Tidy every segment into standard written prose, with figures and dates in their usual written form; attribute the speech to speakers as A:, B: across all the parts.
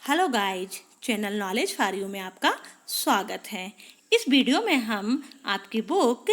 A: Hello guys, channel knowledge for you में आपका स्वागत है। इस वीडियो में हम आपकी बुक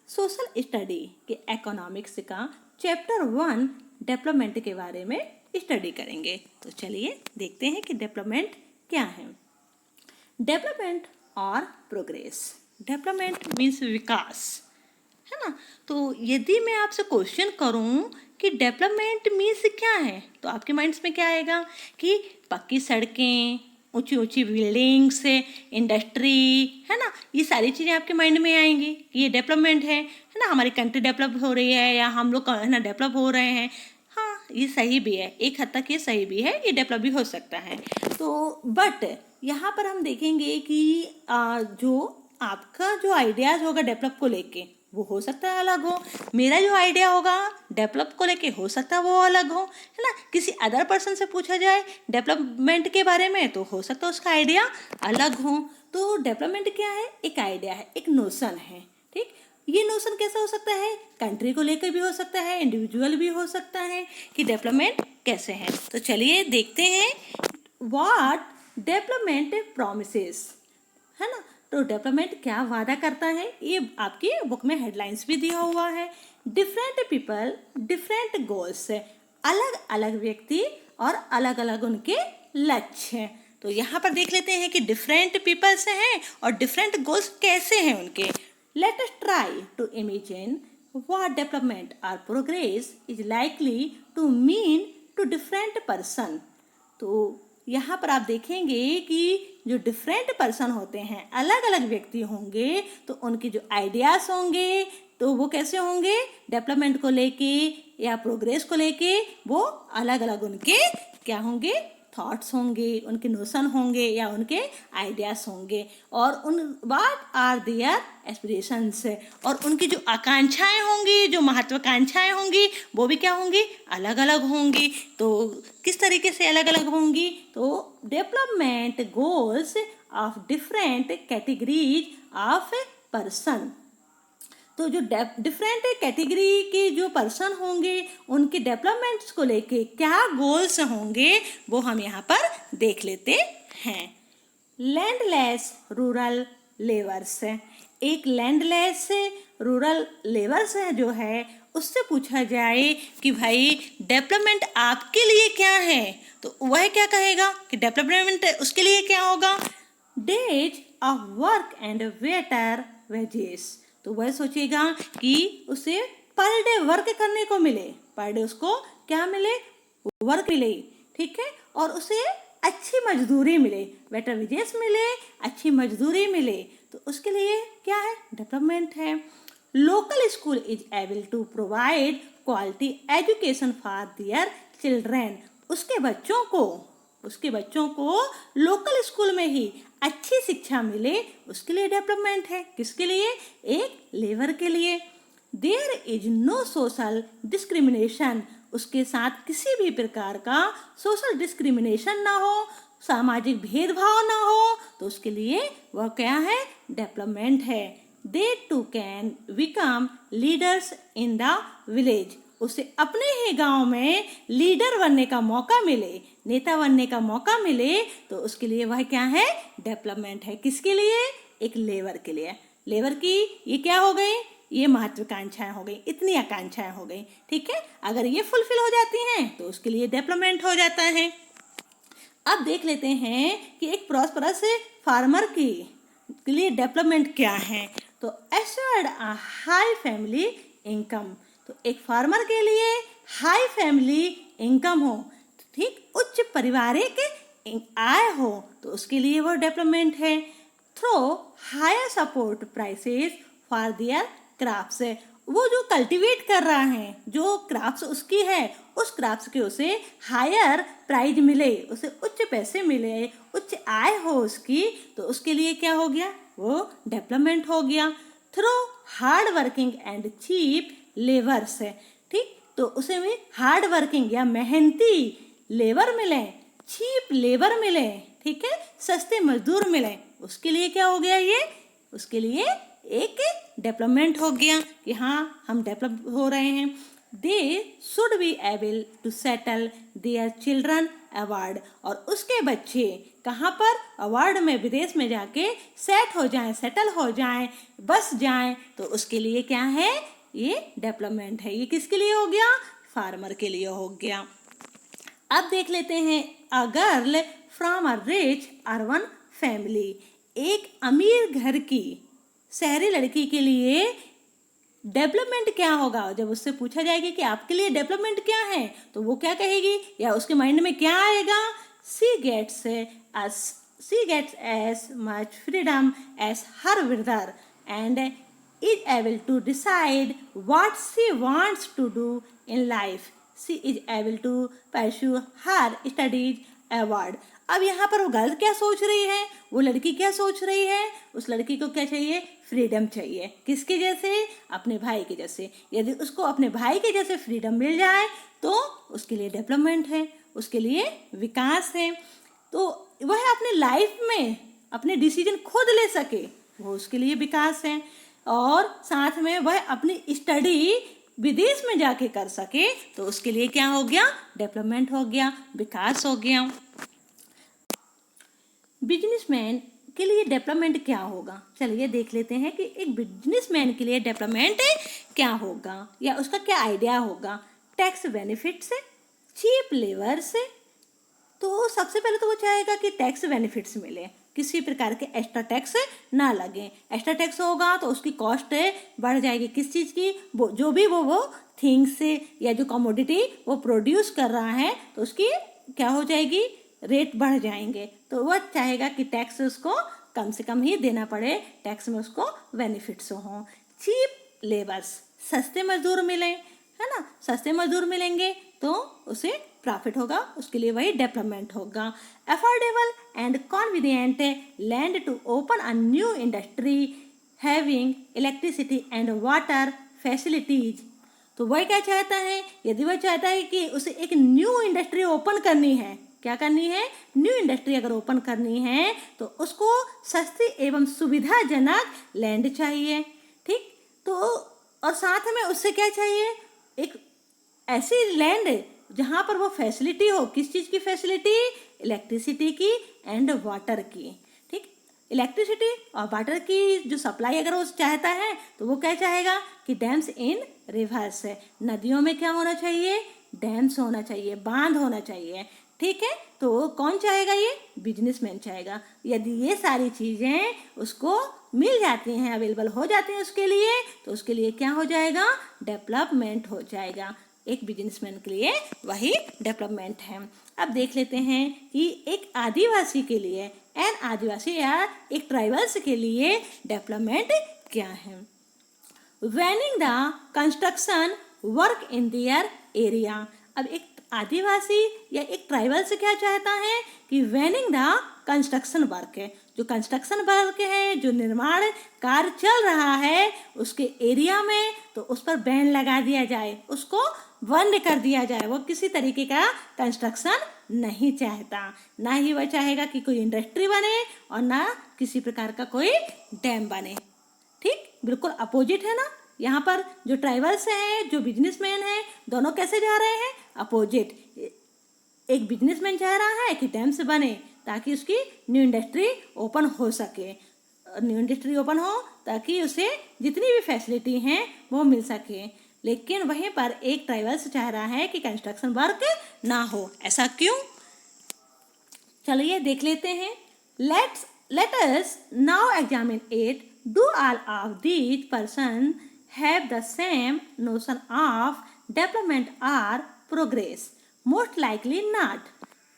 A: सोशल स्टडी के इकोनॉमिक्स का चैप्टर 1 डेवलपमेंट के बारे में स्टडी करेंगे। तो चलिए देखते हैं कि डेवलपमेंट क्या है। डेवलपमेंट और प्रोग्रेस। डेवलपमेंट मीन्स विकास, है ना। तो यदि मैं आपसे क्वेश्चन करूं कि डेवलपमेंट मीन्स क्या है, तो आपके माइंड्स में क्या आएगा कि पक्की सड़कें, ऊंची ऊंची बिल्डिंग्स, इंडस्ट्री, है ना। ये सारी चीज़ें आपके माइंड में आएंगी कि ये डेवलपमेंट है ना। हमारी कंट्री डेवलप हो रही है या हम लोग है ना डेवलप हो रहे हैं। हाँ, ये सही भी है, एक हद तक ये सही भी है, ये डेवलप भी हो सकता है। तो बट यहाँ पर हम देखेंगे कि जो आपका जो आइडियाज़ होगा डेवलप को लेके वो हो सकता है अलग हो, मेरा जो आइडिया होगा डेवलप को लेके हो सकता है वो अलग हो, है ना। किसी अदर पर्सन से पूछा जाए डेवलपमेंट के बारे में तो हो सकता है उसका आइडिया अलग हो। तो डेवलपमेंट क्या है? एक आइडिया है, एक नोशन है, ठीक। ये नोशन कैसा हो सकता है? कंट्री को लेकर भी हो सकता है, इंडिविजुअल भी हो सकता है कि डेवलपमेंट कैसे है। तो चलिए देखते हैं व्हाट डेवलपमेंट प्रॉमिसेस, है ना। तो डेवलपमेंट क्या वादा करता है, ये आपकी बुक में हेडलाइंस भी दिया हुआ है। डिफरेंट पीपल डिफरेंट गोल्स, अलग अलग व्यक्ति और अलग अलग उनके लक्ष्य हैं। तो यहाँ पर देख लेते हैं कि डिफरेंट पीपल्स हैं और डिफरेंट गोल्स कैसे हैं उनके। Let us try to imagine what development और progress is likely to mean to different person. तो यहाँ पर आप देखेंगे कि जो डिफरेंट पर्सन होते हैं, अलग अलग व्यक्ति होंगे, तो उनके जो आइडियाज़ होंगे तो वो कैसे होंगे, डेवलपमेंट को लेके या प्रोग्रेस को लेके वो अलग अलग उनके क्या होंगे, थॉट्स होंगे, उनके नोशन होंगे या उनके आइडियाज़ होंगे। और उन व्हाट आर देयर एस्पिरेशंस, और उनकी जो आकांक्षाएं होंगी, जो महत्वाकांक्षाएं होंगी वो भी क्या होंगी, अलग अलग होंगी। तो किस तरीके से अलग अलग होंगी? तो development goals of different categories of person. तो जो डिफरेंट कैटेगरी के जो पर्सन होंगे उनके डेवलपमेंट्स को लेके क्या गोल्स होंगे वो हम यहाँ पर देख लेते हैं। लैंडलेस रूरल लेबर्स, एक लैंडलेस रूरल लेबर्स जो है उससे पूछा जाए कि भाई डेवलपमेंट आपके लिए क्या है, तो वह क्या कहेगा कि डेवलपमेंट उसके लिए क्या होगा, days of work and better wages. तो वह सोचेगा कि उसे पर डे वर्क करने को मिले, पर डे उसको क्या मिले, वर्क मिले, ठीक है, और उसे अच्छी मजदूरी मिले, बेटर वेजेस मिले, अच्छी मजदूरी मिले। तो उसके लिए क्या है, डेवलपमेंट है। Local school is able to provide quality education for their children, उसके बच्चों को लोकल स्कूल में ही अच्छी शिक्षा मिले, उसके लिए डेवलपमेंट है। किसके लिए? एक लेबर के लिए। There is no social discrimination, उसके साथ किसी भी प्रकार का सोशल डिस्क्रिमिनेशन ना हो, सामाजिक भेदभाव ना हो, तो उसके लिए वह क्या है, डेवलपमेंट है। They too can become leaders in the village, उसे अपने ही गांव में लीडर बनने का मौका मिले, नेता बनने का मौका मिले, तो उसके लिए वह क्या है, डेवलपमेंट है। किसके लिए? एक लेबर के लिए। लेबर की ये क्या हो गई, ये महत्वाकांक्षाएं हो गई, इतनी आकांक्षाएं हो गई, ठीक है। अगर ये फुलफिल हो जाती हैं तो उसके लिए डेवलपमेंट हो जाता है। अब देख लेते हैं कि एक प्रॉस्परस फार्मर के लिए डेवलपमेंट क्या है। तो assured a high family income, तो एक फार्मर के लिए हाई फैमिली इनकम हो, ठीक, उच्च पारिवारिक आय हो, तो उसके लिए वो डेवलपमेंट है। Through higher support prices for their crafts, वो जो कल्टीवेट कर रहा है, जो क्राफ्ट्स उसकी है, उस क्राफ्ट्स के उसे हायर प्राइज मिले, उसे उच्च पैसे मिले, उच्च आय हो उसकी, तो उसके लिए क्या हो गया, वो डेवलपमेंट हो गया। Through hard working and cheap labours, ठीक, तो उसे भी हार्ड वर्किंग या मेहनती लेबर मिले, चीप लेबर मिले, ठीक है, सस्ते मजदूर मिले, उसके लिए क्या हो गया, ये उसके लिए एक डेवलपमेंट हो गया कि हाँ हम डेवलप हो रहे हैं। They should be able to settle their children abroad, और उसके बच्चे कहाँ पर, अवार्ड में, विदेश में जाके सेट हो जाएं, सेटल हो जाएं, बस जाएं, तो उसके लिए क्या है, ये डेवलपमेंट है। ये किसके लिए हो गया, फार्मर के लिए हो गया। अब देख लेते हैं a girl from a rich urban family. एक अमीर घर की शहरी लड़की के लिए डेवलपमेंट क्या होगा। जब उससे पूछा जाएगा कि आपके लिए डेवलपमेंट क्या है, तो वो क्या कहेगी, या उसके माइंड में क्या आएगा, she gets as much freedom as her brother and is able to decide what she wants to do in life. She is able to pursue her studies award. अब यहाँ पर वो गर्ल क्या सोच रही है, वो लड़की क्या सोच रही है, उस लड़की को क्या चाहिए, फ्रीडम चाहिए। किसके जैसे, अपने भाई के जैसे। यदि उसको अपने भाई के जैसे फ्रीडम मिल जाए तो उसके लिए डेवलपमेंट है, उसके लिए विकास है। तो वह अपने लाइफ में अपने डिसीजन खुद ले सके, वो उसके लिए विकास है। और साथ में वह अपनी स्टडी विदेश में जाके कर सके, तो उसके लिए क्या हो गया, डेवलपमेंट हो गया, विकास हो गया। बिजनेसमैन के लिए डेवलपमेंट क्या होगा, चलिए देख लेते हैं कि एक बिजनेसमैन के लिए डेवलपमेंट क्या होगा या उसका क्या आइडिया होगा। टैक्स बेनिफिट से, चीप लेबर से। तो सबसे पहले तो वो चाहेगा कि टैक्स बेनिफिट्स मिले, किसी प्रकार के एक्स्ट्रा टैक्स ना लगे। एक्स्ट्रा टैक्स होगा तो उसकी कॉस्ट बढ़ जाएगी, किस चीज़ की, वो जो भी वो थिंग्स या जो कमोडिटी वो प्रोड्यूस कर रहा है, तो उसकी क्या हो जाएगी, रेट बढ़ जाएंगे। तो वह चाहेगा कि टैक्स उसको कम से कम ही देना पड़े, टैक्स में उसको बेनिफिट्स हों। चीप लेबर्स, सस्ते मजदूर मिले, है ना, सस्ते मजदूर मिलेंगे तो उसे प्रॉफिट होगा, उसके लिए वही डेवलपमेंट होगा। Affordable and convenient land to open a new industry having electricity and water facilities. तो वह क्या चाहता है, यदि वह चाहता है कि उसे एक न्यू इंडस्ट्री ओपन करनी है, क्या करनी है, न्यू इंडस्ट्री अगर ओपन करनी है तो उसको सस्ती एवं सुविधाजनक लैंड चाहिए, ठीक। तो और साथ में उससे क्या चाहिए, एक ऐसी लैंड जहाँ पर वो फैसिलिटी हो, किस चीज़ की फैसिलिटी, इलेक्ट्रिसिटी की एंड वाटर की, ठीक। इलेक्ट्रिसिटी और वाटर की जो सप्लाई अगर वो चाहता है तो वो क्या चाहेगा कि डैम्स इन रिवर्स है, नदियों में क्या होना चाहिए, डैम्स होना चाहिए, बांध होना चाहिए, ठीक है। तो कौन चाहेगा, ये बिजनेसमैन चाहेगा। यदि ये सारी चीज़ें उसको मिल जाती हैं, अवेलेबल हो जाती हैं उसके लिए, तो उसके लिए क्या हो जाएगा, डेवलपमेंट हो जाएगा। एक बिजनेसमैन के लिए वही डेवलपमेंट है। अब देख लेते हैं कि एक आदिवासी के लिए, आदिवासी या एक ट्राइबल्स के लिए डेवलपमेंट क्या है। Waning the construction work in their area. अब एक आदिवासी या एक ट्राइबल से क्या चाहता है कि वैनिंग द कंस्ट्रक्शन वर्क है, जो कंस्ट्रक्शन वर्क है, जो निर्माण कार्य चल रहा है उसके एरिया में, तो उस पर बैन लगा दिया जाए, उसको बंद कर दिया जाए। वो किसी तरीके का कंस्ट्रक्शन नहीं चाहता, ना ही वह चाहेगा कि कोई इंडस्ट्री बने और ना किसी प्रकार का कोई डैम बने, ठीक, बिल्कुल अपोजिट है ना। यहाँ पर जो ट्राइबल्स हैं, जो बिजनेसमैन हैं, दोनों कैसे जा रहे हैं, अपोजिट। एक बिजनेसमैन चाह रहा है कि डैम्स बने ताकि उसकी न्यू इंडस्ट्री ओपन हो सके, न्यू इंडस्ट्री ओपन हो ताकि उसे जितनी भी फैसिलिटी हैं वो मिल सके। लेकिन वहीं पर एक ट्राइबल्स चाह रहा है कि कंस्ट्रक्शन वर्क ना हो, ऐसा क्यों, चलिए देख लेते हैं। let us now examine it. Do all of these persons have the same notion of development or progress? Most likely not.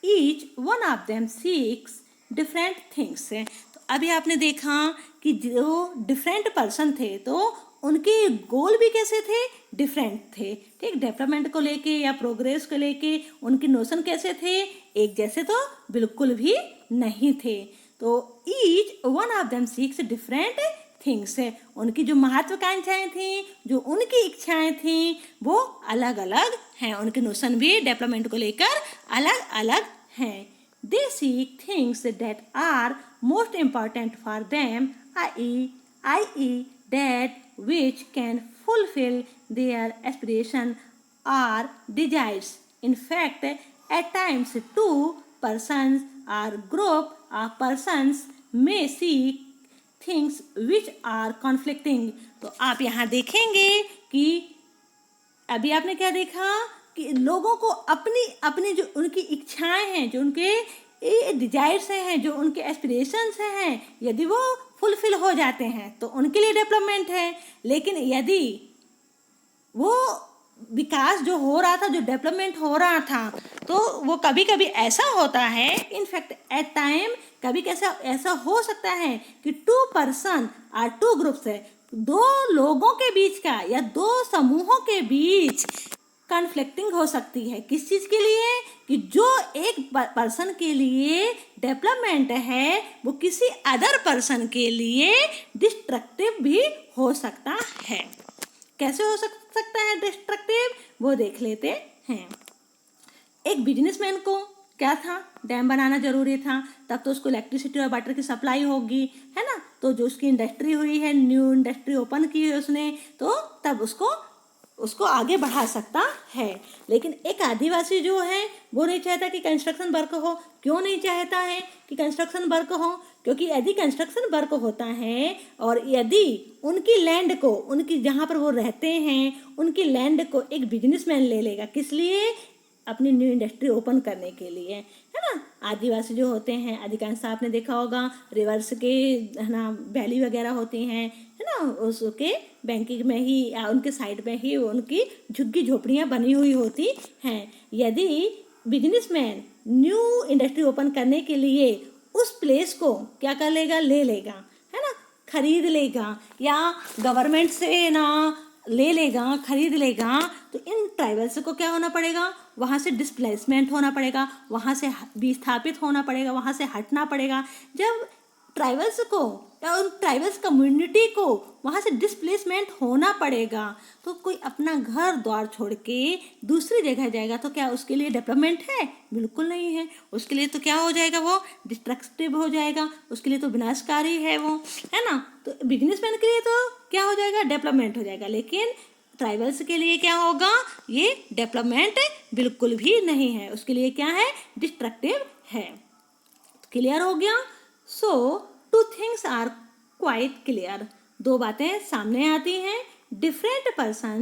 A: Each one of them seeks different things. तो अभी आपने देखा कि जो डिफरेंट पर्सन थे तो उनके गोल भी कैसे थे, डिफरेंट थे, ठीक। डेवलपमेंट को लेके या प्रोग्रेस को लेके उनके नोशन कैसे थे, एक जैसे तो बिल्कुल भी नहीं थे। तो each one of them seeks different things है, उनकी जो महत्वाकांक्षाएं थी, जो उनकी इच्छाएं थी, वो अलग अलग हैं, उनके नोशन भी डेवलपमेंट को लेकर अलग अलग हैं। They seek things that are most important for them, i.e. that which can fulfill their aspiration or desires. In fact, At times, two persons or group of persons may see things which are conflicting. तो आप यहाँ देखेंगे कि अभी आपने क्या देखा कि लोगों को अपनी अपनी जो उनकी इच्छाएं हैं, जो उनके डिजायर्स हैं, जो उनके एस्पिरेशंस हैं, यदि वो फुलफिल हो जाते हैं तो उनके लिए डेवलपमेंट है। लेकिन यदि वो विकास जो हो रहा था, जो डेवलपमेंट हो रहा था, तो वो कभी कभी ऐसा होता है, इनफैक्ट एट टाइम कभी कैसा ऐसा हो सकता है कि टू पर्सन और टू ग्रुप्स है, दो लोगों के बीच का या दो समूहों के बीच कॉन्फ्लिक्टिंग हो सकती है। किस चीज़ के लिए? कि जो एक पर्सन के लिए डेवलपमेंट है वो किसी अदर पर्सन के लिए डिस्ट्रक्टिव भी हो सकता है। कैसे हो सकता है डिस्ट्रक्टिव, वो देख लेते हैं। एक बिजनेसमैन को क्या था, डैम बनाना जरूरी था, तब तो उसको इलेक्ट्रिसिटी और वाटर की सप्लाई होगी, है ना। तो जो उसकी इंडस्ट्री हुई है, न्यू इंडस्ट्री ओपन की है उसने, तो तब उसको आगे बढ़ा सकता है। लेकिन एक आदिवासी जो है वो नहीं चाहता कि कंस्ट्रक्शन वर्क हो। क्यों नहीं चाहता है कि कंस्ट्रक्शन वर्क हो? क्योंकि यदि कंस्ट्रक्शन वर्क होता है और यदि उनकी लैंड को, उनकी जहाँ पर वो रहते हैं उनकी लैंड को एक बिजनेसमैन ले लेगा, किस लिए? अपनी न्यू इंडस्ट्री ओपन करने के लिए, है ना। आदिवासी जो होते हैं, अधिकांश आपने देखा होगा रिवर्स के, है ना, वैली वगैरह होती हैं, है ना, उसके बैंकिंग में ही या उनके साइड में ही उनकी झुग्गी झोपड़ियाँ बनी हुई होती हैं। यदि बिजनेसमैन न्यू इंडस्ट्री ओपन करने के लिए उस प्लेस को क्या कर लेगा, ले लेगा, है ना, खरीद लेगा या गवर्नमेंट से ना ले लेगा, खरीद लेगा, तो इन ट्राइबल्स को क्या होना पड़ेगा, वहाँ से डिस्प्लेसमेंट होना पड़ेगा, वहाँ से विस्थापित होना पड़ेगा, वहाँ से हटना पड़ेगा। जब ट्राइबल्स को या उन ट्राइबल्स कम्युनिटी को वहाँ से डिस्प्लेसमेंट होना पड़ेगा, तो कोई अपना घर द्वार छोड़ के दूसरी जगह जाएगा तो क्या उसके लिए डेवलपमेंट है? बिल्कुल नहीं है। उसके लिए तो क्या हो जाएगा, वो डिस्ट्रक्टिव हो जाएगा, उसके लिए तो विनाशकारी है वो, है ना। तो बिजनेसमैन के लिए तो क्या हो जाएगा, डेवलपमेंट हो जाएगा। लेकिन ट्राइबल्स के लिए क्या होगा, ये डेवलपमेंट बिल्कुल भी नहीं है, उसके लिए क्या है, डिस्ट्रक्टिव है। क्लियर हो गया? So two things are quite clear. दो बातें सामने आती हैं। Different person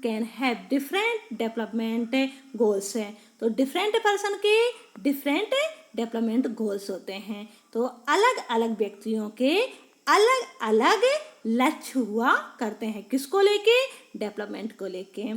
A: can have different development goals है। तो डिफरेंट पर्सन के डिफरेंट डेवलपमेंट गोल्स होते हैं। तो अलग अलग व्यक्तियों के अलग अलग लक्ष्य हुआ करते हैं। किसको लेके? डेवलपमेंट को लेके।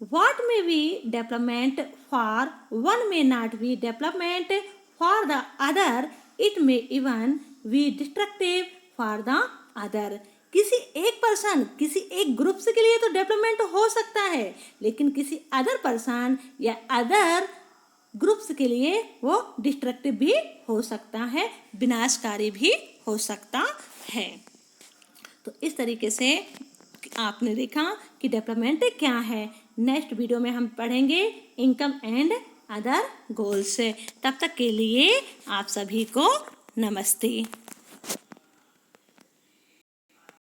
A: What may be development for one may not be development for the other. It may even be destructive for the other. किसी एक पर्सन, किसी एक ग्रुप के लिए तो डेवलपमेंट हो सकता है, लेकिन किसी अदर पर्सन या अदर ग्रुप्स के लिए वो डिस्ट्रक्टिव भी हो सकता है, विनाशकारी भी हो सकता है। तो इस तरीके से आपने देखा कि डेवलपमेंट क्या है। नेक्स्ट वीडियो में हम पढ़ेंगे इनकम एंड अदर गोल्स। तब तक के लिए आप सभी को नमस्ते।